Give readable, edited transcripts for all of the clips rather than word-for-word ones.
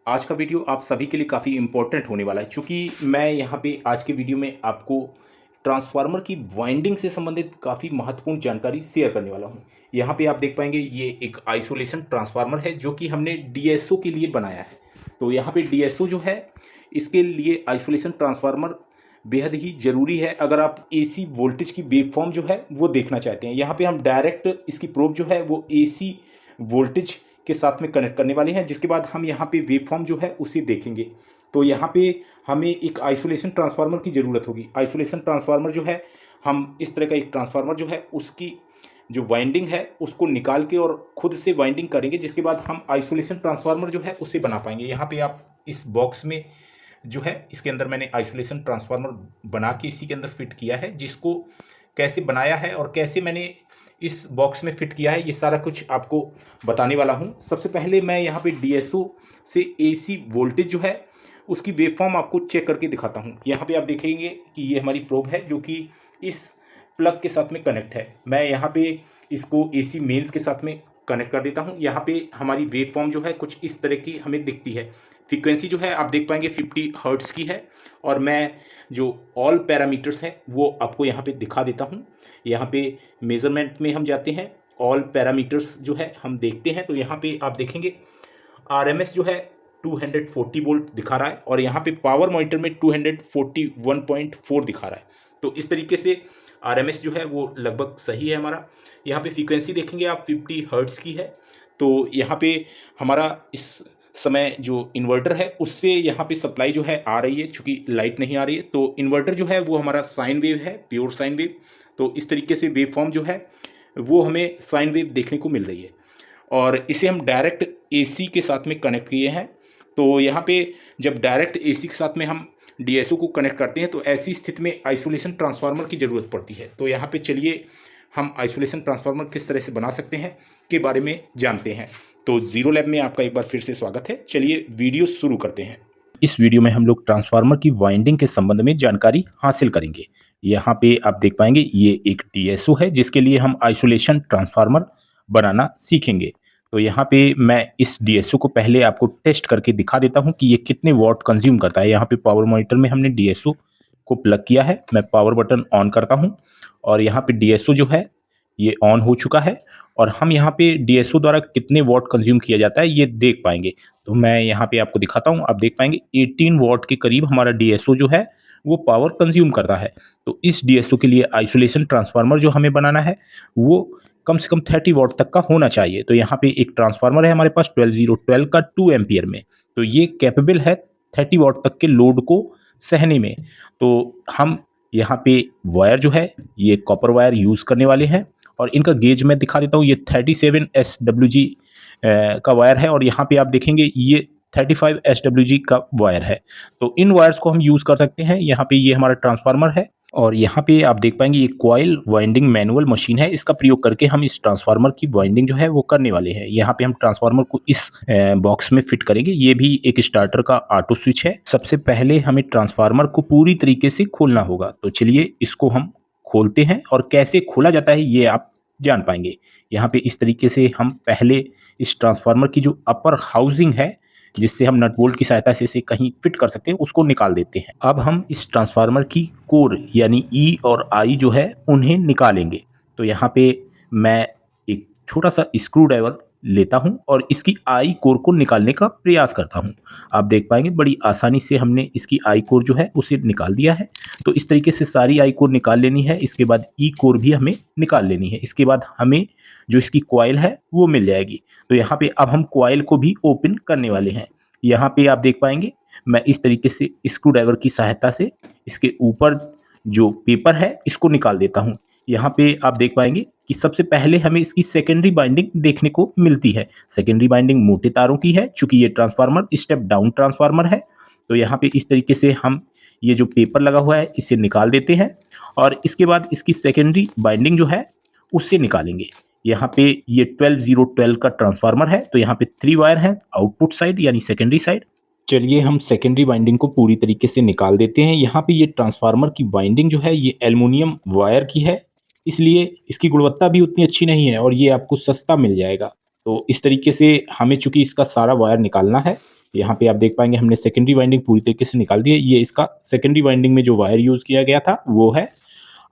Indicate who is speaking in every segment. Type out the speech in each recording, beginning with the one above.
Speaker 1: आज का वीडियो आप सभी के लिए काफ़ी इम्पोर्टेंट होने वाला है, चूँकि मैं यहाँ पे आज के वीडियो में आपको ट्रांसफ़ार्मर की वाइंडिंग से संबंधित काफ़ी महत्वपूर्ण जानकारी शेयर करने वाला हूँ। यहाँ पे आप देख पाएँगे ये एक आइसोलेशन ट्रांसफ़ार्मर है जो कि हमने डीएसओ के लिए बनाया है। तो यहाँ पे डीएसओ जो है, इसके लिए आइसोलेशन ट्रांसफ़ार्मर बेहद ही ज़रूरी है अगर आप एसी वोल्टेज की वेवफ़ॉर्म जो है वो देखना चाहते हैं। यहाँ पे हम डायरेक्ट इसकी प्रोब जो है वो एसी वोल्टेज के साथ में कनेक्ट करने वाले हैं, जिसके बाद हम यहाँ पे वेवफॉर्म जो है उसे देखेंगे। तो यहाँ पे हमें एक आइसोलेशन ट्रांसफार्मर की ज़रूरत होगी। आइसोलेशन ट्रांसफार्मर जो है, हम इस तरह का एक ट्रांसफार्मर जो है उसकी जो वाइंडिंग है उसको निकाल के और खुद से वाइंडिंग करेंगे, जिसके बाद हम आइसोलेशन ट्रांसफार्मर जो है उसे बना पाएंगे। यहाँ पे आप इस बॉक्स में जो है, इसके अंदर मैंने आइसोलेशन ट्रांसफार्मर बना के इसी के अंदर फिट किया है। जिसको कैसे बनाया है और कैसे मैंने इस बॉक्स में फिट किया है, ये सारा कुछ आपको बताने वाला हूँ। सबसे पहले मैं यहाँ पे डीएसओ से एसी वोल्टेज जो है उसकी वेवफॉर्म आपको चेक करके दिखाता हूँ। यहाँ पे आप देखेंगे कि ये हमारी प्रोब है जो कि इस प्लग के साथ में कनेक्ट है। मैं यहाँ पे इसको एसी मेंस के साथ में कनेक्ट कर देता हूँ। यहाँ पे हमारी वेवफॉर्म जो है कुछ इस तरह की हमें दिखती है। फ्रीक्वेंसी जो है आप देख पाएंगे 50 हर्ट्ज़ की है, और मैं जो ऑल पैरामीटर्स हैं वो आपको यहाँ पे दिखा देता हूँ। यहाँ पे मेज़रमेंट में हम जाते हैं, ऑल पैरामीटर्स जो है हम देखते हैं। तो यहाँ पे आप देखेंगे आरएमएस जो है 240 वोल्ट दिखा रहा है, और यहाँ पे पावर मॉनिटर में 241.4 दिखा रहा है। तो इस तरीके से आरएमएस जो है वो लगभग सही है हमारा। यहाँ पे फ्रीक्वेंसी देखेंगे आप 50 हर्ट्ज़ की है। तो यहाँ पे हमारा इस समय जो इन्वर्टर है उससे यहाँ पे सप्लाई जो है आ रही है, चूँकि लाइट नहीं आ रही है। तो इन्वर्टर जो है वो हमारा साइन वेव है, प्योर साइन वेव। तो इस तरीके से वेव फॉर्म जो है वो हमें साइन वेव देखने को मिल रही है, और इसे हम डायरेक्ट एसी के साथ में कनेक्ट किए हैं। तो यहाँ पे जब डायरेक्ट एसी के साथ में हम डीएसओ को कनेक्ट करते हैं तो ऐसी स्थिति में आइसोलेशन ट्रांसफार्मर की ज़रूरत पड़ती है। तो यहाँ पे चलिए हम आइसोलेशन ट्रांसफार्मर किस तरह से बना सकते हैं के बारे में जानते हैं। तो ज़ीरो लैब में आपका एक बार फिर से स्वागत है। चलिए वीडियो शुरू करते हैं। इस वीडियो में हम लोग ट्रांसफार्मर की वाइंडिंग के संबंध में जानकारी हासिल करेंगे। यहाँ पे आप देख पाएंगे ये एक डीएसओ है जिसके लिए हम आइसोलेशन ट्रांसफार्मर बनाना सीखेंगे। तो यहाँ पे मैं इस डीएसओ को पहले आपको टेस्ट करके दिखा देता हूँ कि ये कितने वॉट कंज्यूम करता है। यहाँ पे पावर मॉनिटर में हमने डीएसओ को प्लग किया है। मैं पावर बटन ऑन करता हूँ और यहाँ पे डीएसओ जो है ये ऑन हो चुका है, और हम यहाँ पे डीएसओ द्वारा कितने वॉट कंज्यूम किया जाता है ये देख पाएंगे। तो मैं यहाँ पे आपको दिखाता हूँ। आप देख पाएंगे 18 वॉट के करीब हमारा डीएसओ जो है वो पावर कंज्यूम करता है। तो इस डीएसओ के लिए आइसोलेशन ट्रांसफार्मर जो हमें बनाना है वो कम से कम 30 वॉट तक का होना चाहिए। तो यहाँ पे एक ट्रांसफार्मर है हमारे पास 12012 का 2 एम्पियर में। तो ये कैपेबल है 30 वॉट तक के लोड को सहने में। तो हम यहाँ पे वायर जो है ये कॉपर वायर यूज़ करने वाले हैं, और इनका गेज मैं दिखा देता हूँ। ये 37 SWG का वायर है, और यहाँ पे आप देखेंगे ये 35 SWG का वायर है। तो इन वायर्स को हम यूज़ कर सकते हैं। यहाँ पे ये हमारा ट्रांसफार्मर है, और यहाँ पे आप देख पाएंगे ये कॉइल वाइंडिंग मैनुअल मशीन है। इसका प्रयोग करके हम इस ट्रांसफार्मर की वाइंडिंग जो है वो करने वाले हैं। यहाँ पे हम ट्रांसफार्मर को इस बॉक्स में फिट करेंगे। ये भी एक स्टार्टर का ऑटो स्विच है। सबसे पहले हमें ट्रांसफार्मर को पूरी तरीके से खोलना होगा। तो चलिए इसको हम खोलते हैं, और कैसे खोला जाता है ये आप जान पाएंगे। यहाँ पे इस तरीके से हम पहले इस ट्रांसफार्मर की जो अपर हाउसिंग है, जिससे हम नट बोल्ट की सहायता से इसे कहीं फिट कर सकते हैं, उसको निकाल देते हैं। अब हम इस ट्रांसफार्मर की कोर यानी ई और आई जो है उन्हें निकालेंगे। तो यहाँ पे मैं एक छोटा सा स्क्रू ड्राइवर लेता हूँ और इसकी आई कोर को निकालने का प्रयास करता हूँ। आप देख पाएंगे बड़ी आसानी से हमने इसकी आई कोर जो है उसे निकाल दिया है। तो इस तरीके से सारी आई कोर निकाल लेनी है। इसके बाद ई कोर भी हमें निकाल लेनी है। इसके बाद हमें जो इसकी कॉइल है वो मिल जाएगी। तो यहाँ पे अब हम कॉइल को भी ओपन करने वाले हैं। यहाँ पे आप देख पाएंगे मैं इस तरीके से स्क्रू ड्राइवर की सहायता से इसके ऊपर जो पेपर है इसको निकाल देता हूँ। यहाँ पे आप देख पाएंगे कि सबसे पहले हमें इसकी सेकेंडरी बाइंडिंग देखने को मिलती है। सेकेंडरी बाइंडिंग मोटे तारों की है, चूंकि ये ट्रांसफार्मर स्टेप डाउन ट्रांसफार्मर है। तो यहाँ पे इस तरीके से हम ये जो पेपर लगा हुआ है इसे निकाल देते हैं, और इसके बाद इसकी सेकेंडरी बाइंडिंग जो है उससे निकालेंगे। यहाँ पे ये 12012 का ट्रांसफार्मर है। तो यहाँ पे 3 वायर हैं आउटपुट साइड यानी सेकेंडरी साइड। चलिए हम सेकेंडरी वाइंडिंग को पूरी तरीके से निकाल देते हैं। यहाँ पे ये ट्रांसफार्मर की वाइंडिंग जो है ये एल्युमिनियम वायर की है, इसलिए इसकी गुणवत्ता भी उतनी अच्छी नहीं है और ये आपको सस्ता मिल जाएगा। तो इस तरीके से हमें चूंकि इसका सारा वायर निकालना है, यहाँ पे आप देख पाएँगे हमने सेकेंडरी वाइंडिंग पूरी तरीके से निकाल दी है। ये इसका सेकेंडरी वाइंडिंग में जो वायर यूज़ किया गया था वो है।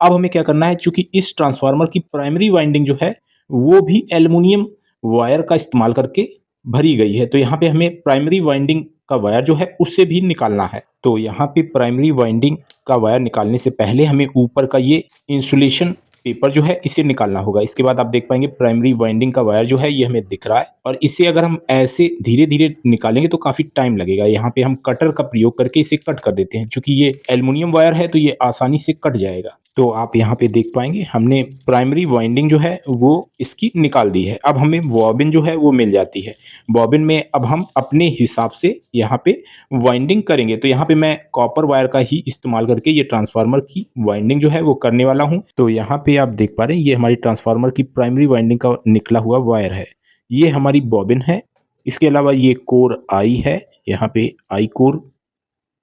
Speaker 1: अब हमें क्या करना है, चूँकि इस ट्रांसफ़ार्मर की प्राइमरी वाइंडिंग जो है, वो भी एल्युमिनियम वायर का इस्तेमाल करके भरी गई है। तो यहाँ पे हमें प्राइमरी वाइंडिंग का वायर जो है, उसे भी निकालना है। तो यहाँ पे प्राइमरी वाइंडिंग का वायर निकालने से पहले हमें ऊपर का ये इंसुलेशन पेपर जो है, इसे निकालना होगा। इसके बाद आप देख पाएँगे प्राइमरी वाइंडिंग का वायर जो है, ये हमें दिख रहा है और इसे अगर हम ऐसे धीरे-धीरे निकालेंगे तो काफ़ी टाइम लगेगा। यहाँ पे हम कटर का प्रयोग करके इसे कट कर देते हैं। चूँकि ये एल्युमिनियम वायर है, तो ये आसानी से कट जाएगा। तो आप यहाँ पे देख पाएँगे हमने प्राइमरी वाइंडिंग जो है वो इसकी निकाल दी है। अब हमें बॉबिन जो है वो मिल जाती है। बॉबिन में अब हम अपने हिसाब से यहाँ पे वाइंडिंग करेंगे। तो यहाँ पे मैं कॉपर वायर का ही इस्तेमाल करके ये ट्रांसफ़ार्मर की वाइंडिंग जो है वो करने वाला हूँ। तो यहाँ पे आप देख पा रहे हैं ये हमारी ट्रांसफ़ार्मर की प्राइमरी वाइंडिंग का निकला हुआ वायर है। ये हमारी बॉबिन है। इसके अलावा ये कोर आई है, यहाँ पे आई कोर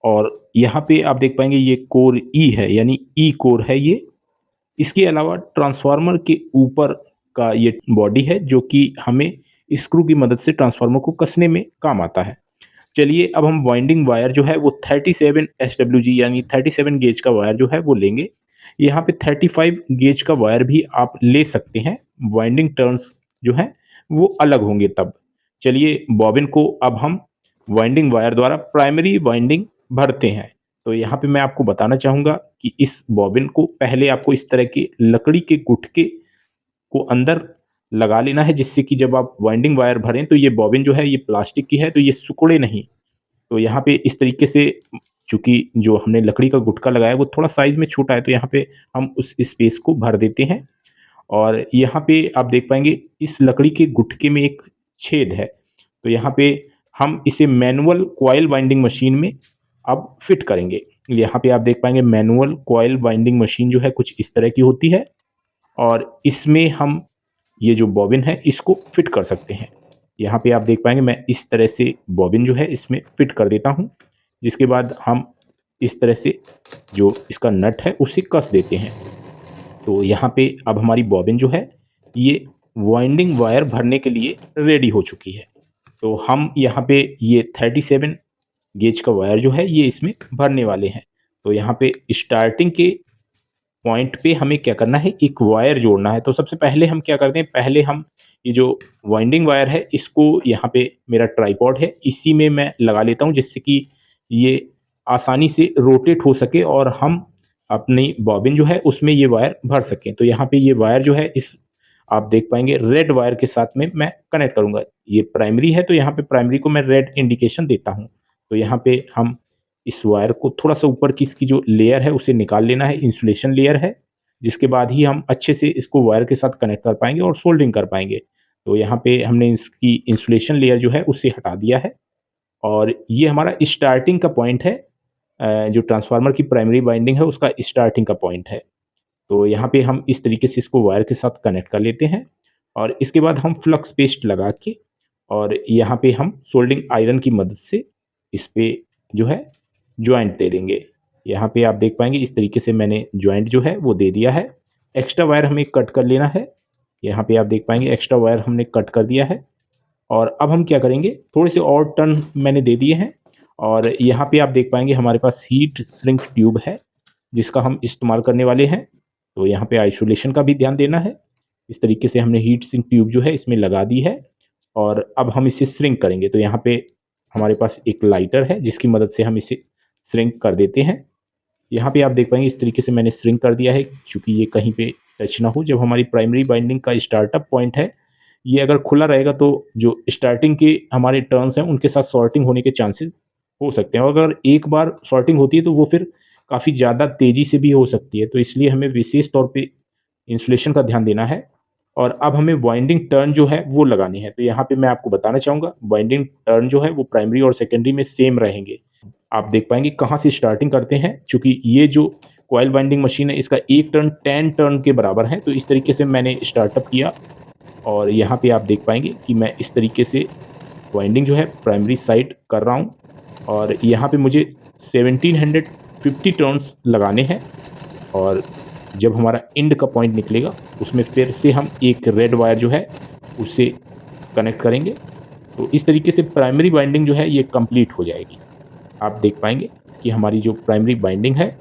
Speaker 1: और यहाँ पे आप देख पाएँगे ये कोर ई है, यानी ई कोर है ये। इसके अलावा ट्रांसफ़ार्मर के ऊपर का ये बॉडी है जो कि हमें स्क्रू की मदद से ट्रांसफ़ार्मर को कसने में काम आता है। चलिए अब हम वाइंडिंग वायर जो है वो 37 एसडब्ल्यूजी यानी 37 गेज का वायर जो है वो लेंगे। यहाँ पे 35 गेज का वायर भी आप ले सकते हैं। वाइंडिंग टर्न्स जो हैं वो अलग होंगे तब। चलिए बॉबिन को अब हम वाइंडिंग वायर द्वारा प्राइमरी वाइंडिंग भरते हैं। तो यहाँ पे मैं आपको बताना चाहूँगा कि इस बॉबिन को पहले आपको इस तरह के लकड़ी के गुटके को अंदर लगा लेना है, जिससे कि जब आप वाइंडिंग वायर भरें तो ये बॉबिन जो है ये प्लास्टिक की है, तो ये सिकुड़े नहीं। तो यहाँ पे इस तरीके से चूँकि जो हमने लकड़ी का गुटका लगाया है वो थोड़ा साइज़ में छोटा है, तो यहाँ पे हम उस स्पेस को भर देते हैं और यहाँ पे आप देख पाएँगे इस लकड़ी के गुटके में एक छेद है। तो यहाँ पे हम इसे मैनुअल कॉइल वाइंडिंग मशीन में अब फिट करेंगे। यहाँ पे आप देख पाएँगे मैनुअल कॉइल वाइंडिंग मशीन जो है कुछ इस तरह की होती है और इसमें हम ये जो बॉबिन है इसको फिट कर सकते हैं। यहाँ पे आप देख पाएँगे मैं इस तरह से बॉबिन जो है इसमें फिट कर देता हूँ। जिसके बाद हम इस तरह से जो इसका नट है उसे कस देते हैं। तो यहाँ पे अब हमारी बॉबिन जो है ये वाइंडिंग वायर भरने के लिए रेडी हो चुकी है। तो हम यहाँ पे ये 37 गेज का वायर जो है ये इसमें भरने वाले हैं। तो यहाँ पे स्टार्टिंग के पॉइंट पे हमें क्या करना है, एक वायर जोड़ना है। तो सबसे पहले हम क्या करते हैं, पहले हम ये जो वाइंडिंग वायर है इसको यहाँ पे मेरा ट्राइपॉड है इसी में मैं लगा लेता हूँ, जिससे कि ये आसानी से रोटेट हो सके और हम अपनी बॉबिन जो है उसमें ये वायर भर सकें। तो यहाँ पे ये वायर जो है इस आप देख पाएँगे रेड वायर के साथ में मैं कनेक्ट करूँगा। ये प्राइमरी है तो यहाँ पे प्राइमरी को मैं रेड इंडिकेशन देता हूँ। तो यहाँ पे हम इस वायर को थोड़ा-सा ऊपर की इसकी जो लेयर है उसे निकाल लेना है, इंसुलेशन लेयर है, जिसके बाद ही हम अच्छे से इसको वायर के साथ कनेक्ट कर पाएँगे और सोल्डरिंग कर पाएँगे। तो यहाँ पे हमने इसकी इंसुलेशन लेयर जो है उसे हटा दिया है और ये हमारा स्टार्टिंग का पॉइंट है। जो ट्रांसफार्मर की प्राइमरी वाइंडिंग है उसका स्टार्टिंग का पॉइंट है। तो यहाँ पे हम इस तरीके से इसको वायर के साथ कनेक्ट कर लेते हैं और इसके बाद हम फ्लक्स पेस्ट लगा के और यहाँ पे हम सोल्डरिंग आयरन की मदद से इस पे जो है जॉइंट दे देंगे। यहाँ पे आप देख पाएँगे इस तरीके से मैंने जॉइंट जो है वो दे दिया है। एक्स्ट्रा वायर हमें कट कर लेना है। यहाँ पे आप देख पाएँगे एक्स्ट्रा वायर हमने कट कर दिया है और अब हम क्या करेंगे, थोड़े से और टर्न मैंने दे दिए हैं और यहाँ पे आप देख पाएँगे हमारे पास हीट सिंक ट्यूब है, जिसका हम इस्तेमाल करने वाले हैं। तो यहाँ पे आइसोलेशन का भी ध्यान देना है। इस तरीके से हमने हीट सिंक ट्यूब जो है इसमें लगा दी है और अब हम इसे श्रिंक करेंगे। तो यहाँ पे हमारे पास एक लाइटर है जिसकी मदद से हम इसे श्रिंक कर देते हैं। यहाँ पे आप देख पाएँगे इस तरीके से मैंने श्रिंक कर दिया है, चूँकि ये कहीं पे टच ना हो। जब हमारी प्राइमरी बाइंडिंग का स्टार्टअप पॉइंट है, ये अगर खुला रहेगा तो जो स्टार्टिंग के हमारे टर्न्स हैं उनके साथ सॉर्टिंग होने के चांसेस हो सकते हैं और अगर एक बार सॉर्टिंग होती है तो वो फिर काफ़ी ज़्यादा तेज़ी से भी हो सकती है। तो इसलिए हमें विशेष तौर पे इंसुलेशन का ध्यान देना है और अब हमें वाइंडिंग टर्न जो है वो लगानी है। तो यहाँ पे मैं आपको बताना चाहूँगा वाइंडिंग टर्न जो है वो प्राइमरी और सेकेंडरी में सेम रहेंगे। आप देख पाएँगे कहाँ से स्टार्टिंग करते हैं, चूँकि ये जो कॉइल वाइंडिंग मशीन है इसका 1 टर्न 10 टर्न के बराबर है। तो इस तरीके से मैंने स्टार्टअप किया और यहाँ पे आप देख पाएँगे कि मैं इस तरीके से वाइंडिंग जो है प्राइमरी साइड कर रहा हूँ और यहाँ पे मुझे 1750 टर्न्स लगाने हैं और जब हमारा एंड का पॉइंट निकलेगा उसमें फिर से हम एक रेड वायर जो है उसे कनेक्ट करेंगे तो इस तरीके से प्राइमरी बाइंडिंग जो है ये कंप्लीट हो जाएगी। आप देख पाएँगे कि हमारी जो प्राइमरी बाइंडिंग है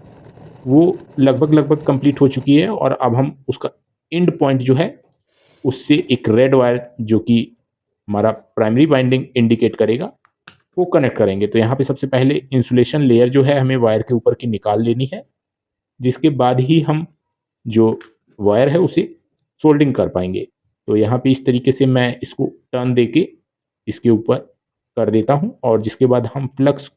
Speaker 1: वो लगभग-लगभग कंप्लीट हो चुकी है और अब हम उसका एंड पॉइंट जो है उससे एक रेड वायर जो कि हमारा प्राइमरी बाइंडिंग इंडिकेट करेगा, वो कनेक्ट करेंगे। तो यहाँ पे सबसे पहले इंसुलेशन लेयर जो है हमें वायर के ऊपर की निकाल लेनी है, जिसके बाद ही हम जो वायर है उसे सोल्डिंग कर पाएँगे। तो यहाँ पे इस तरीके से मैं इसको टर्न देके इसके ऊपर कर देता हूँ और जिसके बाद हम फ्लक्स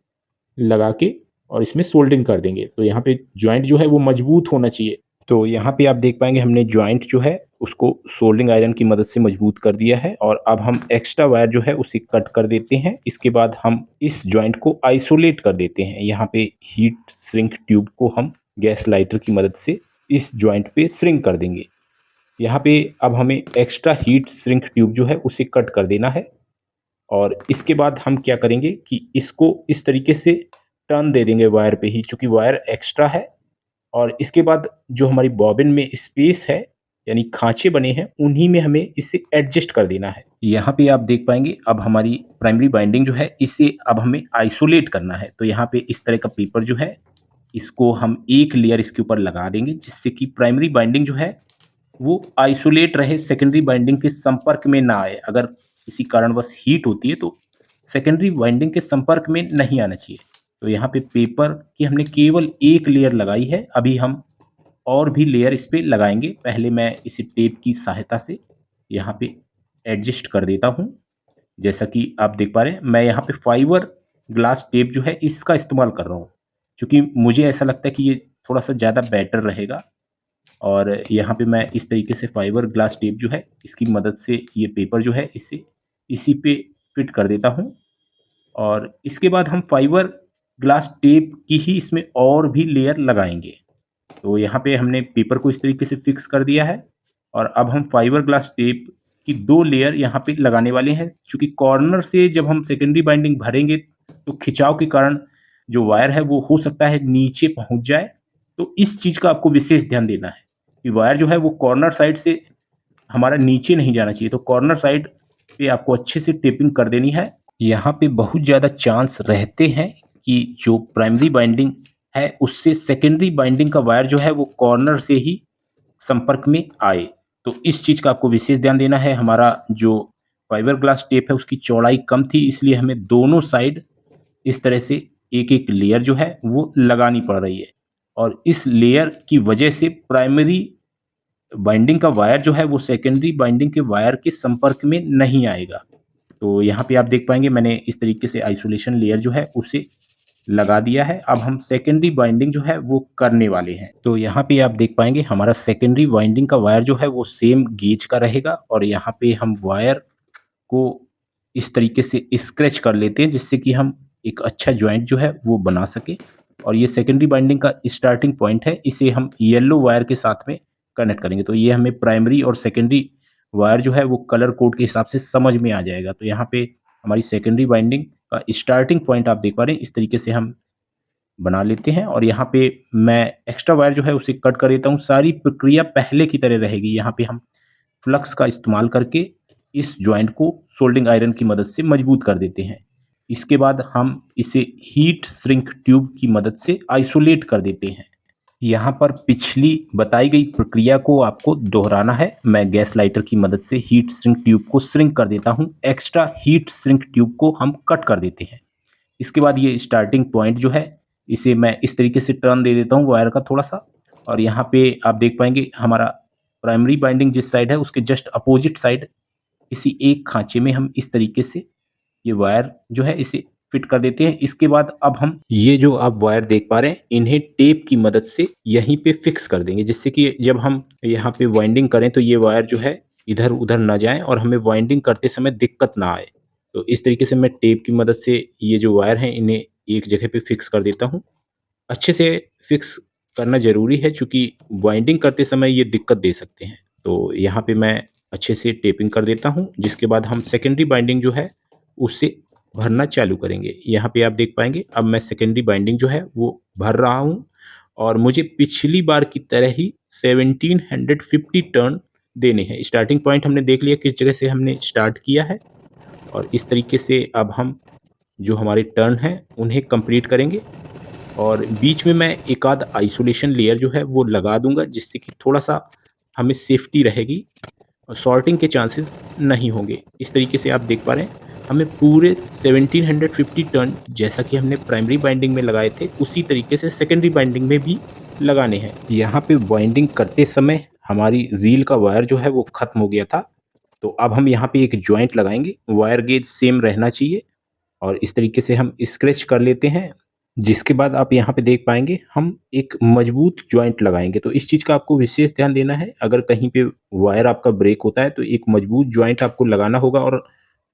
Speaker 1: लगा के और इसमें सोल्डिंग कर देंगे। तो यहाँ पे जॉइंट जो है वो मजबूत होना चाहिए। तो यहाँ पे आप देख पाएँगे हमने जॉइंट जो है उसको सोल्डिंग आयरन की मदद से मजबूत कर दिया है और अब हम एक्स्ट्रा वायर जो है उसे कट कर देते हैं। इसके बाद हम इस जॉइंट को आइसोलेट कर देते हैं। यहाँ पे हीट श्रिंक ट्यूब को हम गैस लाइटर की मदद से इस जॉइंट पे श्रिंक कर देंगे। यहाँ पे अब हमें एक्स्ट्रा हीट श्रिंक ट्यूब जो है उसे कट कर देना है और इसके बाद हम क्या करेंगे कि इसको इस तरीके से टर्न दे देंगे वायर पे ही, चूँकि वायर एक्स्ट्रा है और इसके बाद जो हमारी बॉबिन में स्पेस है, यानी खाँचे बने हैं, उन्हीं में हमें इसे एडजस्ट कर देना है। यहाँ पे आप देख पाएँगे अब हमारी प्राइमरी बाइंडिंग जो है, इसे अब हमें आइसोलेट करना है। तो यहाँ पे इस तरह का पेपर जो है, इसको हम एक लेयर इसके ऊपर लगा देंगे, जिससे कि प्राइमरी बाइंडिंग जो है, वो आइसोलेट रहे, सेकेंडरी बाइंडिंग के संपर्क में ना आए। अगर किसी कारणवश हीट होती है, तो सेकेंडरी बाइंडिंग के संपर्क में नहीं आना चाहिए। तो यहाँ पे पेपर की हमने केवल एक लेयर लगाई है, अभी हम और भी लेयर इस पे लगाएँगे। पहले मैं इसे टेप की सहायता से यहाँ पे एडजस्ट कर देता हूँ। जैसा कि आप देख पा रहे हैं, मैं यहाँ पे फाइबर ग्लास टेप जो है इसका इस्तेमाल कर रहा हूँ, क्योंकि मुझे ऐसा लगता है कि ये थोड़ा-सा ज़्यादा बेटर रहेगा और यहाँ पे मैं इस तरीके से फाइबर ग्लास टेप जो है, इसकी मदद से ये पेपर जो है इसे इसी पे फिट कर देता हूँ और इसके बाद हम फाइबर ग्लास टेप की ही इसमें और भी लेयर लगाएँगे। तो यहाँ पे हमने पेपर को इस तरीके से फिक्स कर दिया है और अब हम फाइबर ग्लास टेप की 2 लेयर यहाँ पे लगाने वाले हैं। चूँकि कॉर्नर से जब हम सेकेंडरी बाइंडिंग भरेंगे, तो खिंचाव के कारण जो वायर है वो हो सकता है नीचे पहुँच जाए। तो इस चीज़ का आपको विशेष ध्यान देना है कि वायर जो है वो कॉर्नर साइड से हमारा नीचे नहीं जाना चाहिए। तो कॉर्नर साइड पे आपको अच्छे से टेपिंग कर देनी है। यहाँ पे बहुत ज़्यादा चांस रहते हैं कि जो प्राइमरी बाइंडिंग है उससे सेकेंडरी बाइंडिंग का वायर जो है वो कॉर्नर से ही संपर्क में आए। तो इस चीज़ का आपको विशेष ध्यान देना है। हमारा जो फाइबर ग्लास टेप है उसकी चौड़ाई कम थी, इसलिए हमें दोनों साइड इस तरह से एक-एक लेयर जो है वो लगानी पड़ रही है और इस लेयर की वजह से प्राइमरी बाइंडिंग का वायर जो है वो सेकेंडरी बाइंडिंग के वायर के संपर्क में नहीं आएगा। तो यहाँ पे आप देख पाएँगे मैंने इस तरीके से आइसोलेशन लेयर जो है उसे लगा दिया है। अब हम सेकेंडरी बाइंडिंग जो है वो करने वाले हैं। तो यहाँ पे आप देख पाएँगे हमारा सेकेंडरी बाइंडिंग का वायर जो है वो सेम गेज का रहेगा और यहाँ पे हम वायर को इस तरीके से स्क्रैच कर लेते हैं, जिससे कि हम एक अच्छा जॉइंट जो है वो बना सकें और ये सेकेंडरी बाइंडिंग का स्टार्टिंग पॉइंट है, इसे हम येलो वायर के साथ में कनेक्ट करेंगे। तो ये हमें प्राइमरी और सेकेंडरी वायर जो है वो कलर कोड के हिसाब से समझ में आ जाएगा। तो यहाँ पे हमारी सेकेंडरी बाइंडिंग का स्टार्टिंग पॉइंट आप देख पा रहे हैं, इस तरीके से हम बना लेते हैं और यहाँ पे मैं एक्स्ट्रा वायर जो है उसे कट कर देता हूँ। सारी प्रक्रिया पहले की तरह रहेगी। यहाँ पे हम फ्लक्स का इस्तेमाल करके इस जॉइंट को सोल्डिंग आयरन की मदद से मजबूत कर देते हैं। इसके बाद हम इसे हीट श्रिंक ट्यूब की मदद से आइसोलेट कर देते हैं। यहाँ पर पिछली बताई गई प्रक्रिया को आपको दोहराना है। मैं गैस लाइटर की मदद से हीट श्रिंक ट्यूब को श्रिंक कर देता हूँ। एक्स्ट्रा हीट श्रिंक ट्यूब को हम कट कर देते हैं। इसके बाद ये स्टार्टिंग पॉइंट जो है, इसे मैं इस तरीके से टर्न दे देता हूँ वायर का थोड़ा-सा और यहाँ पे आप देख पाएँगे हमारा प्राइमरी बाइंडिंग जिस साइड है उसके जस्ट अपोजिट साइड किसी एक खाँचे में हम इस तरीके से ये वायर जो है इसे फिट कर देते हैं। इसके बाद अब हम ये जो आप वायर देख पा रहे हैं, इन्हें टेप की मदद से यहीं पे फिक्स कर देंगे, जिससे कि जब हम यहाँ पे वाइंडिंग करें तो ये वायर जो है इधर-उधर ना जाएँ और हमें वाइंडिंग करते समय दिक्कत ना आए। तो इस तरीके से मैं टेप की मदद से ये जो वायर हैं इन्हें एक जगह पे फिक्स कर देता हूँ। अच्छे से फिक्स करना ज़रूरी है, चूँकि वाइंडिंग करते समय ये दिक्कत दे सकते हैं। तो यहाँ पे मैं अच्छे से टेपिंग कर देता हूँ, जिसके बाद हम सेकेंडरी बाइंडिंग जो है उसे भरना चालू करेंगे। यहाँ पे आप देख पाएँगे अब मैं सेकेंडरी बाइंडिंग जो है वो भर रहा हूँ और मुझे पिछली बार की तरह ही 1750 टर्न देने हैं। स्टार्टिंग पॉइंट हमने देख लिया किस जगह से हमने स्टार्ट किया है और इस तरीके से अब हम जो हमारे टर्न हैं उन्हें कंप्लीट करेंगे। और बीच में मैं एक आध आइसोलेशन लेयर जो है वो लगा दूंगा, जिससे कि थोड़ा सा हमें सेफ्टी रहेगी और सॉर्टिंग के चांसेस नहीं होंगे। इस तरीके से आप देख पा रहे हैं हमें पूरे 1750 टर्न, जैसा कि हमने प्राइमरी बाइंडिंग में लगाए थे उसी तरीके से सेकेंडरी बाइंडिंग में भी लगाने हैं। यहाँ पे बाइंडिंग करते समय हमारी रील का वायर जो है वो खत्म हो गया था, तो अब हम यहाँ पे एक जॉइंट लगाएंगे। वायर गेज सेम रहना चाहिए और इस तरीके से हम स्क्रैच कर लेते हैं। जिसके बाद आप यहाँ पे देख पाएंगे हम एक मजबूत जॉइंट लगाएंगे। तो इस चीज़ का आपको विशेष ध्यान देना है, अगर कहीं पे वायर आपका ब्रेक होता है तो एक मजबूत जॉइंट आपको लगाना होगा और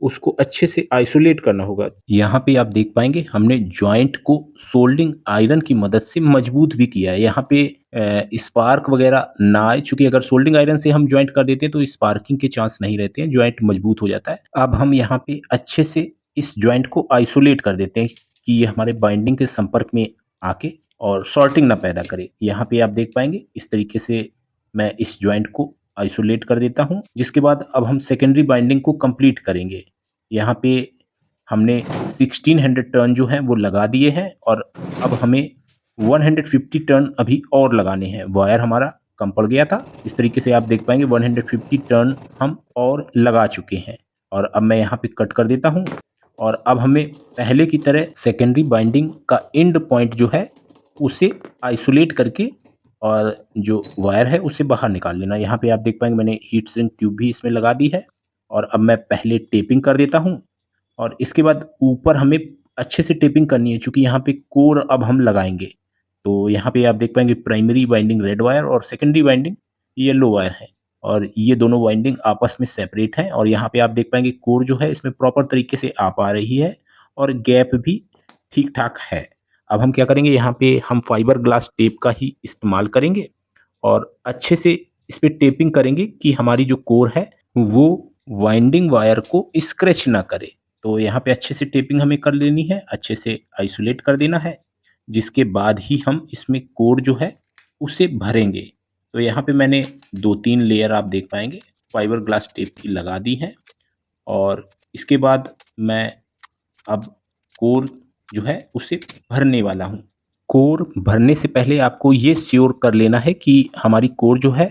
Speaker 1: उसको अच्छे से आइसोलेट करना होगा। यहाँ पे आप देख पाएंगे हमने जॉइंट को सोल्डिंग आयरन की मदद से मजबूत भी किया है। यहाँ पे स्पार्क वगैरह ना आए, चूंकि अगर सोल्डिंग आयरन से हम जॉइंट कर देते हैं तो स्पार्किंग के चांस नहीं रहते हैं, जॉइंट मजबूत हो जाता है। अब हम यहाँ पे अच्छे से इस जॉइंट को आइसोलेट कर देते हैं कि ये हमारे बाइंडिंग के संपर्क में आके और शॉर्टिंग ना पैदा करे। यहाँ पे आप देख पाएंगे इस तरीके से मैं इस जॉइंट को आइसोलेट कर देता हूँ। जिसके बाद अब हम सेकेंडरी बाइंडिंग को कंप्लीट करेंगे। यहाँ पे हमने 1600 टर्न जो हैं वो लगा दिए हैं और अब हमें 150 टर्न अभी और लगाने हैं। वायर हमारा कम पड़ गया था। इस तरीके से आप देख पाएंगे 150 टर्न हम और लगा चुके हैं और अब मैं यहाँ पे कट कर देता हूँ। और अब हमें पहले की तरह सेकेंडरी बाइंडिंग का एंड पॉइंट जो है उसे आइसोलेट करके और जो वायर है उसे बाहर निकाल लेना। यहाँ पे आप देख पाएंगे मैंने हीट सिंक ट्यूब भी इसमें लगा दी है और अब मैं पहले टेपिंग कर देता हूँ और इसके बाद ऊपर हमें अच्छे से टेपिंग करनी है, चूंकि यहाँ पे कोर अब हम लगाएंगे। तो यहाँ पे आप देख पाएंगे प्राइमरी बाइंडिंग रेड वायर और सेकेंडरी बाइंडिंग येलो वायर है और ये दोनों वाइंडिंग आपस में सेपरेट हैं। और यहाँ पे आप देख पाएंगे कोर जो है इसमें प्रॉपर तरीके से आ पा रही है और गैप भी ठीक ठाक है। अब हम क्या करेंगे, यहाँ पे हम फाइबर ग्लास टेप का ही इस्तेमाल करेंगे और अच्छे से इस पे टेपिंग करेंगे कि हमारी जो कोर है वो वाइंडिंग वायर को स्क्रैच ना करे। तो यहाँ पे अच्छे से टेपिंग हमें कर लेनी है, अच्छे से आइसोलेट कर देना है, जिसके बाद ही हम इसमें कोर जो है उसे भरेंगे। तो यहाँ पे मैंने 2-3 लेयर आप देख पाएंगे फाइबर ग्लास टेप की लगा दी है और इसके बाद मैं अब कोर जो है उसे भरने वाला हूँ। कोर भरने से पहले आपको ये श्योर कर लेना है कि हमारी कोर जो है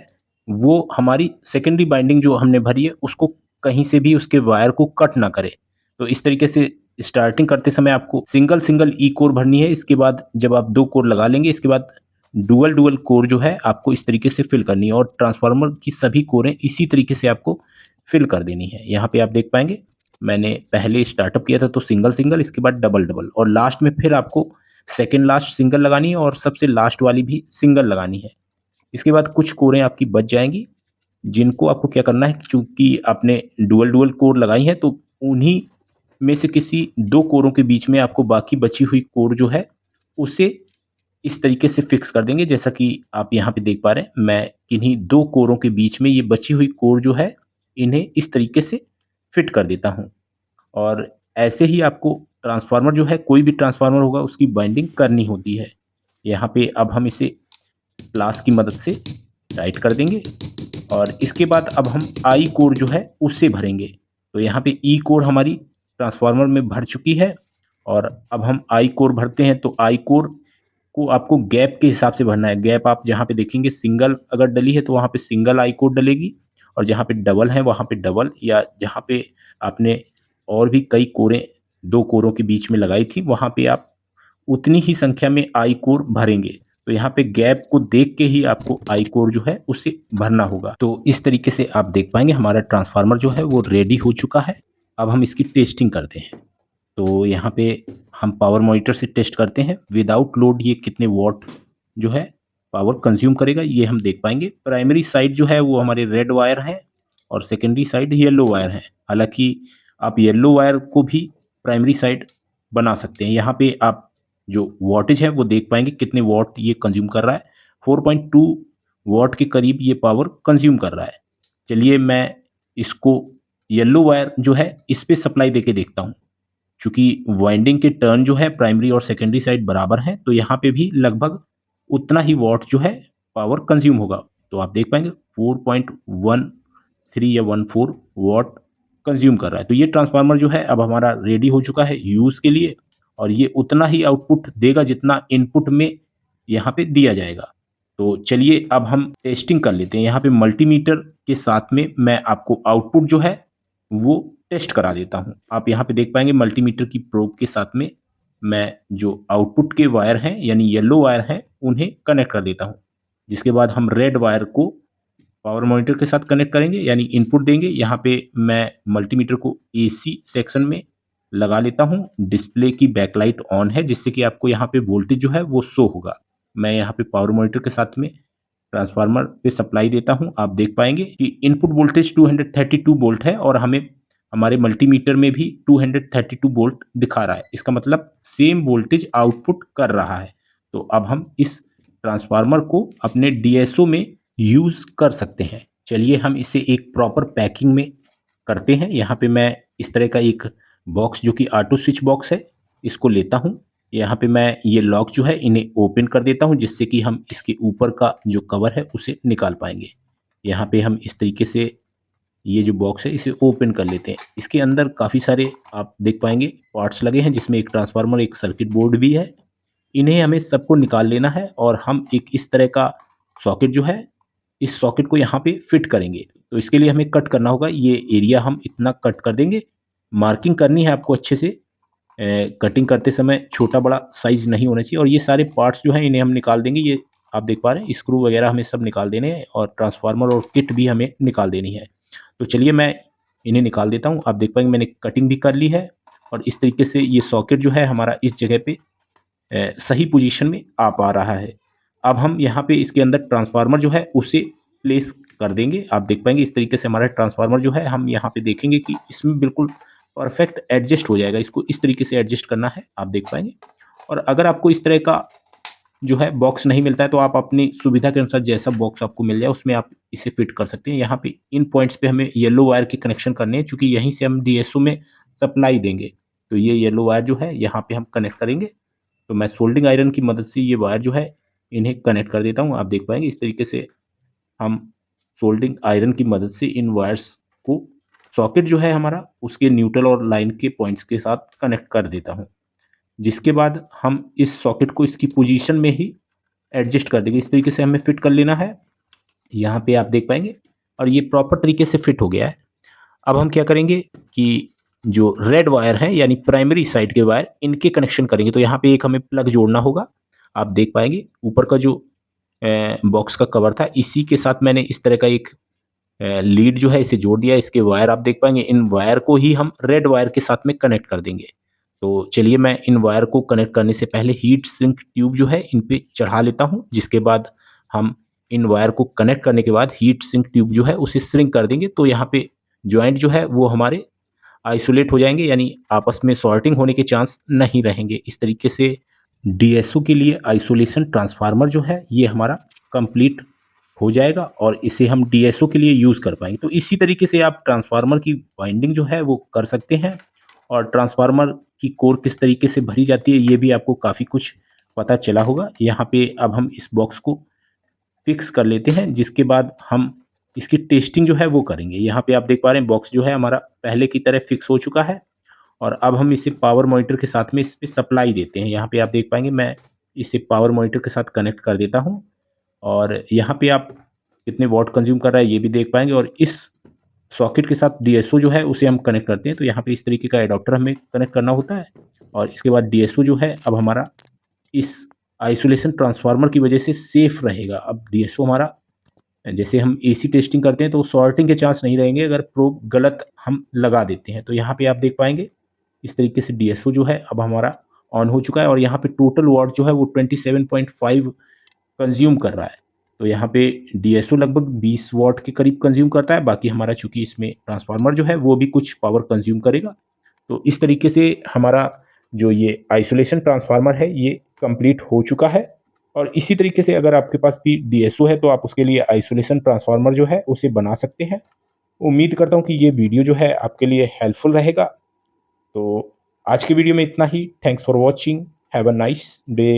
Speaker 1: वो हमारी सेकेंडरी बाइंडिंग जो हमने भरी है उसको कहीं से भी उसके वायर को कट ना करे। तो इस तरीके से स्टार्टिंग करते समय आपको सिंगल सिंगल ई कोर भरनी है। इसके बाद जब आप 2 कोर लगा लेंगे इसके बाद डुअल डुअल कोर जो है आपको इस तरीके से फिल करनी है और ट्रांसफार्मर की सभी कोरें इसी तरीके से आपको फिल कर देनी है। यहाँ पे आप देख पाएंगे मैंने पहले स्टार्टअप किया था तो सिंगल सिंगल, इसके बाद डबल डबल और लास्ट में फिर आपको सेकेंड लास्ट सिंगल लगानी है और सबसे लास्ट वाली भी सिंगल लगानी है। इसके बाद कुछ कोरें आपकी बच जाएंगी जिनको आपको क्या करना है, क्योंकि आपने डुअल डुअल कोर लगाई है तो उन्हीं में से किसी 2 कोरों के बीच में आपको बाकी बची हुई कोर जो है उसे इस तरीके से फिक्स कर देंगे। जैसा कि आप यहाँ पे देख पा रहे हैं मैं इन्हीं 2 कोरों के बीच में ये बची हुई कोर जो है इन्हें इस तरीके से फिट कर देता हूँ। और ऐसे ही आपको ट्रांसफार्मर जो है कोई भी ट्रांसफार्मर होगा उसकी बाइंडिंग करनी होती है। यहाँ पे अब हम इसे प्लास की मदद से टाइट कर देंगे और इसके बाद अब हम आई कोर जो है उससे भरेंगे। तो यहाँ पे ई कोर हमारी ट्रांसफार्मर में भर चुकी है और अब हम आई कोर भरते हैं। तो आई कोर को आपको गैप के हिसाब से भरना है। गैप आप जहाँ पे देखेंगे सिंगल अगर डली है तो वहाँ पे सिंगल आई कोर डलेगी और जहाँ पे डबल है वहाँ पे डबल, या जहाँ पे आपने और भी कई कोरें 2 कोरों के बीच में लगाई थी वहाँ पे आप उतनी ही संख्या में आई कोर भरेंगे। तो यहाँ पे गैप को देख के ही आपको आई कोर जो है उसे भरना होगा। तो इस तरीके से आप देख पाएंगे हमारा ट्रांसफार्मर जो है वो रेडी हो चुका है। अब हम इसकी टेस्टिंग करते हैं। तो यहाँ पे हम पावर मॉनिटर से टेस्ट करते हैं विदाउट लोड ये कितने वॉट जो है पावर कंज्यूम करेगा, ये हम देख पाएंगे। प्राइमरी साइड जो है वो हमारे रेड वायर है और सेकेंडरी साइड येलो वायर है। हालांकि आप येलो वायर को भी प्राइमरी साइड बना सकते हैं। यहाँ पे आप जो वॉटेज है वो देख पाएंगे कितने वॉट ये कंज्यूम कर रहा है। 4.2 वॉट के करीब ये पावर कंज्यूम कर रहा है। चलिए मैं इसको येलो वायर जो है इस पे सप्लाई देके देखता हूँ। चूंकि वाइंडिंग के टर्न जो है प्राइमरी और सेकेंडरी साइड बराबर हैं तो यहाँ पे भी लगभग उतना ही वॉट जो है पावर कंज्यूम होगा। तो आप देख पाएंगे 4.13 या 14 वॉट कंज्यूम कर रहा है। तो ये ट्रांसफार्मर जो है अब हमारा रेडी हो चुका है यूज़ के लिए और ये उतना ही आउटपुट देगा जितना इनपुट में यहाँ पे दिया जाएगा। तो चलिए अब हम टेस्टिंग कर लेते हैं। यहाँ पे मल्टीमीटर के साथ में मैं आपको आउटपुट जो है वो टेस्ट करा देता हूँ। आप यहाँ पे देख पाएँगे मल्टीमीटर की प्रोब के साथ में मैं जो आउटपुट के वायर हैं यानी येलो वायर हैं उन्हें कनेक्ट कर देता हूँ। जिसके बाद हम रेड वायर को पावर मॉनिटर के साथ कनेक्ट करेंगे यानी इनपुट देंगे। यहाँ पे मैं मल्टीमीटर को एसी सेक्शन में लगा लेता हूँ। डिस्प्ले की बैकलाइट ऑन है जिससे कि आपको यहाँ पे वोल्टेज जो है वो शो होगा। मैं यहाँ पे पावर मॉनिटर के साथ में ट्रांसफार्मर पे सप्लाई देता हूँ। आप देख पाएंगे कि इनपुट वोल्टेज 232 वोल्ट है और हमें हमारे मल्टीमीटर में भी 232 वोल्ट दिखा रहा है। इसका मतलब सेम वोल्टेज आउटपुट कर रहा है। तो अब हम इस ट्रांसफार्मर को अपने डीएसओ में यूज़ कर सकते हैं। चलिए हम इसे एक प्रॉपर पैकिंग में करते हैं। यहाँ पे मैं इस तरह का एक बॉक्स जो कि ऑटो स्विच बॉक्स है इसको लेता हूँ। यहाँ पे मैं ये लॉक जो है इन्हें ओपन कर देता हूँ जिससे कि हम इसके ऊपर का जो कवर है उसे निकाल पाएंगे। यहाँ पे हम इस तरीके से ये जो बॉक्स है इसे ओपन कर लेते हैं। इसके अंदर काफ़ी सारे आप देख पाएंगे पार्ट्स लगे हैं जिसमें एक ट्रांसफार्मर एक सर्किट बोर्ड भी है। इन्हें हमें सबको निकाल लेना है और हम एक इस तरह का सॉकेट जो है इस सॉकेट को यहाँ पे फिट करेंगे। तो इसके लिए हमें कट करना होगा। ये एरिया हम इतना कट कर देंगे। मार्किंग करनी है आपको अच्छे से। कटिंग करते समय छोटा बड़ा साइज नहीं होना चाहिए और ये सारे पार्ट्स जो हैं इन्हें हम निकाल देंगे। ये आप देख पा रहे हैं स्क्रू वगैरह हमें सब निकाल देने हैं और ट्रांसफार्मर और किट भी हमें निकाल देनी है। तो चलिए मैं इन्हें निकाल देता हूँ। आप देख पाएंगे मैंने कटिंग भी कर ली है और इस तरीके से ये सॉकेट जो है हमारा इस जगह पे सही पोजीशन में आ पा रहा है। अब हम यहाँ पे इसके अंदर ट्रांसफार्मर जो है उसे प्लेस कर देंगे। आप देख पाएंगे इस तरीके से हमारा ट्रांसफार्मर जो है हम यहाँ पे देखेंगे कि इसमें बिल्कुल परफेक्ट एडजस्ट हो जाएगा। इसको इस तरीके से एडजस्ट करना है, आप देख पाएंगे। और अगर आपको इस तरह का जो है बॉक्स नहीं मिलता है तो आप अपनी सुविधा के अनुसार जैसा बॉक्स आपको मिल जाए उसमें आप इसे फिट कर सकते हैं। यहाँ पे इन पॉइंट्स पे हमें येलो वायर के कनेक्शन करने हैं क्योंकि यहीं से हम डीएसओ में सप्लाई देंगे। तो ये येलो वायर जो है यहाँ पे हम कनेक्ट करेंगे। तो मैं सोल्डिंग आयरन की मदद से ये वायर जो है इन्हें कनेक्ट कर देता हूँ। आप देख पाएंगे इस तरीके से हम सोल्डिंग आयरन की मदद से इन वायर्स को सॉकेट जो है हमारा उसके न्यूट्रल और लाइन के पॉइंट्स के साथ कनेक्ट कर देता हूँ। जिसके बाद हम इस सॉकेट को इसकी पोजीशन में ही एडजस्ट कर देंगे। इस तरीके से हमें फिट कर लेना है। यहाँ पे आप देख पाएंगे और ये प्रॉपर तरीके से फिट हो गया है। अब हम क्या करेंगे कि जो रेड वायर है यानी प्राइमरी साइड के वायर इनके कनेक्शन करेंगे। तो यहाँ पे एक हमें प्लग जोड़ना होगा। आप देख पाएंगे ऊपर का जो बॉक्स का कवर था इसी के साथ मैंने इस तरह का एक लीड जो है इसे जोड़ दिया। इसके वायर आप देख पाएंगे। इन वायर को ही हम रेड वायर के साथ में कनेक्ट कर देंगे। तो चलिए मैं इन वायर को कनेक्ट करने से पहले हीट सिंक ट्यूब जो है इन पे चढ़ा लेता हूँ। जिसके बाद हम इन वायर को कनेक्ट करने के बाद हीट सिंक ट्यूब जो है उसे श्रिंक कर देंगे। तो यहाँ पे जॉइंट जो है वो हमारे आइसोलेट हो जाएंगे यानी आपस में सॉर्टिंग होने के चांस नहीं रहेंगे। इस तरीके से डीएसओ के लिए आइसोलेशन ट्रांसफार्मर जो है ये हमारा कंप्लीट हो जाएगा और इसे हम डीएसओ के लिए यूज़ कर पाएंगे। तो इसी तरीके से आप ट्रांसफार्मर की वाइंडिंग जो है वो कर सकते हैं और ट्रांसफार्मर की कोर किस तरीके से भरी जाती है ये भी आपको काफ़ी कुछ पता चला होगा। यहाँ पे अब हम इस बॉक्स को फिक्स कर लेते हैं। जिसके बाद हम इसकी टेस्टिंग जो है वो करेंगे। यहाँ पे आप देख पा रहे हैं बॉक्स जो है हमारा पहले की तरह फिक्स हो चुका है और अब हम इसे पावर मॉनिटर के साथ में इस पे सप्लाई देते हैं। यहाँ पे आप देख पाएंगे मैं इसे पावर मॉनिटर के साथ कनेक्ट कर देता हूँ और यहाँ पे आप कितने वॉट कंज्यूम कर रहा है ये भी देख पाएंगे। और इस सॉकेट के साथ डीएसओ जो है उसे हम कनेक्ट करते हैं। तो यहाँ पे इस तरीके का एडाप्टर हमें कनेक्ट करना होता है और इसके बाद डीएसओ जो है अब हमारा इस आइसोलेशन ट्रांसफार्मर की वजह से सेफ रहेगा। अब डीएसओ हमारा जैसे हम एसी टेस्टिंग करते हैं तो सॉर्टिंग के चांस नहीं रहेंगे अगर प्रोब गलत हम लगा देते हैं। तो यहाँ पे आप देख पाएंगे इस तरीके से डीएसओ जो है अब हमारा ऑन हो चुका है और यहाँ पे टोटल वॉट जो है वो 27.5 कंज्यूम कर रहा है। तो यहाँ पे डीएसओ लगभग 20 वॉट के करीब कंज्यूम करता है। बाकी हमारा चूंकि इसमें ट्रांसफार्मर जो है वो भी कुछ पावर कंज्यूम करेगा। तो इस तरीके से हमारा जो ये आइसोलेशन ट्रांसफार्मर है ये कंप्लीट हो चुका है। और इसी तरीके से अगर आपके पास भी डीएसओ है तो आप उसके लिए आइसोलेशन ट्रांसफार्मर जो है उसे बना सकते हैं। उम्मीद करता हूँ कि ये वीडियो जो है आपके लिए हेल्पफुल रहेगा। तो आज की वीडियो में इतना ही। Thanks for watching. Have a nice day.